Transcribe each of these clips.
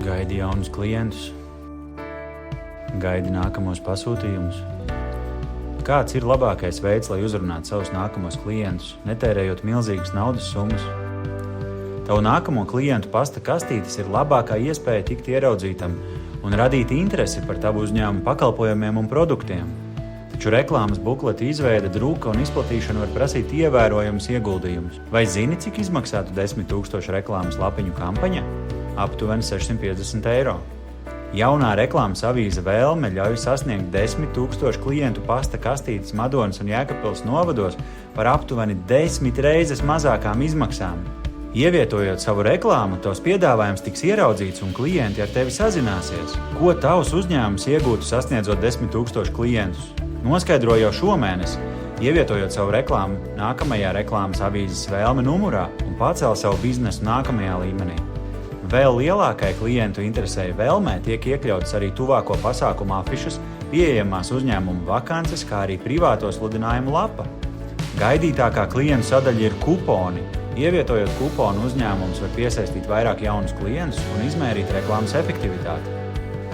Gaidi jaunus klientus, gaidi nākamos pasūtījumus. Kāds ir labākais veids, lai uzrunātu savus nākamos klientus, netērējot milzīgas naudas summas? Tavu nākamo klientu pasta kastītes ir labākā iespēja tikt ieraudzītam un radīt interesi par tavu uzņēmumu pakalpojumiem un produktiem. Taču reklāmas bukleta izveide, drūka un izplatīšana var prasīt ievērojamus ieguldījumus. Vai zini, cik izmaksātu 10 000 reklāmas lapiņu kampaņa? Aptuveni 650 €. Jaunā reklāmas avīze Vēlme ļauj sasniegt 10 000 klientu pasta kastītes Madonas un Jēkabpils novados par aptuveni 10 reizes mazākām izmaksām. Ievietojot savu reklāmu, tavs piedāvājums tiks ieraudzīts un klienti ar tevi sazināsies. Ko tavs uzņēmums iegūtu sasniedzot 10 000 klientus? Noskaidro jau šomēnes, ievietojot savu reklāmu nākamajā reklāmas avīzes Vēlme numurā un pacēl savu biznesu nākamajā līmenī. Vēl lielākai klientu interesei Vēlmē tiek iekļautas arī tuvāko pasākumu afišas, pieejamās uzņēmumu vakances, kā arī privāto sludinājumu lapa. Gaidītākā klientu sadaļa ir kuponi. Ievietojot kuponu, uzņēmums var piesaistīt vairāk jaunus klientus un izmērīt reklāmas efektivitāti.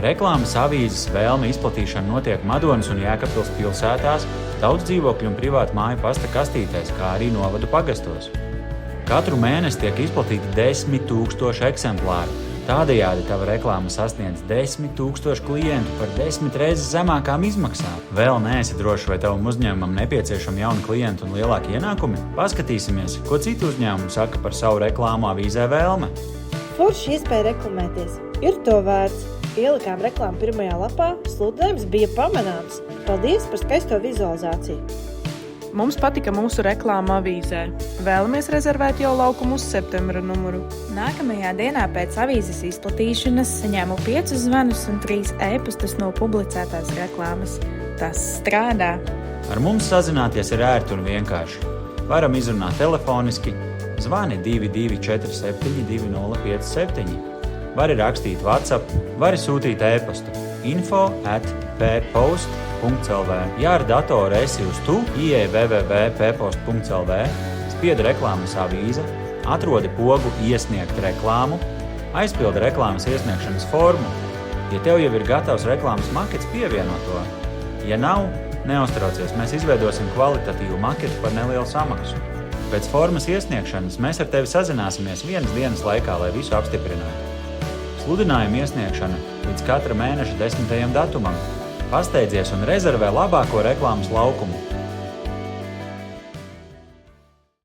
Reklāmas avīzes Vēlme izplatīšana notiek Madonas un Jēkabpils pilsētās, daudz dzīvokļu un privātu māju pasta kastītēs, kā arī novadu pagastos. Katru mēnesi tiek izplatīti 10 000 eksemplāru. Tādējādi tava reklāma sasniedz 10 000 klientu par 10 reizes zemākām izmaksām. Vēl neesi drošs, vai tavam uzņēmumam nepieciešami jauni klienti un lielāki ienākumi? Paskatīsimies, ko citu uzņēmumu saka par savu reklāmu avīzē Vēlme. Forši iespēja reklamēties. Ir to vērts. Ielikām reklāmu pirmajā lapā, sludinājums bija pamanāms. Paldies par skaisto vizualizāciju. Mums patika mūsu reklāma avīzē. Vēlamies rezervēt jau laukumu uz septembra numuru. Nākamajā dienā pēc avīzes izplatīšanas saņēmu 5 zvanus un 3 e-pastus no publicētās reklāmas. Tas strādā. Ar mums sazināties ir ērti un vienkārši. Varam izrunāt telefoniski, zvani 2247 2057. Vari rakstīt WhatsApp, vari sūtīt e-pastu info@ppost.lv. Ja ar datoru esi uz tu, ieej www.ppost.lv, spiedi reklāmas avīze, atrodi pogu iesniegt reklāmu, aizpildi reklāmas iesniegšanas formu. Ja tev jau ir gatavs reklāmas makets, pievieno to. Ja nav, neuztraucies, mēs izveidosim kvalitatīvu maketu par nelielu samaksu. Pēc formas iesniegšanas mēs ar tevi sazināsimies 1 dienas laikā, lai visu apstiprinātu. Sludinājuma iesniegšana līdz katra mēneša 10. datumam. Pasteidzies un rezervē labāko reklāmas laukumu.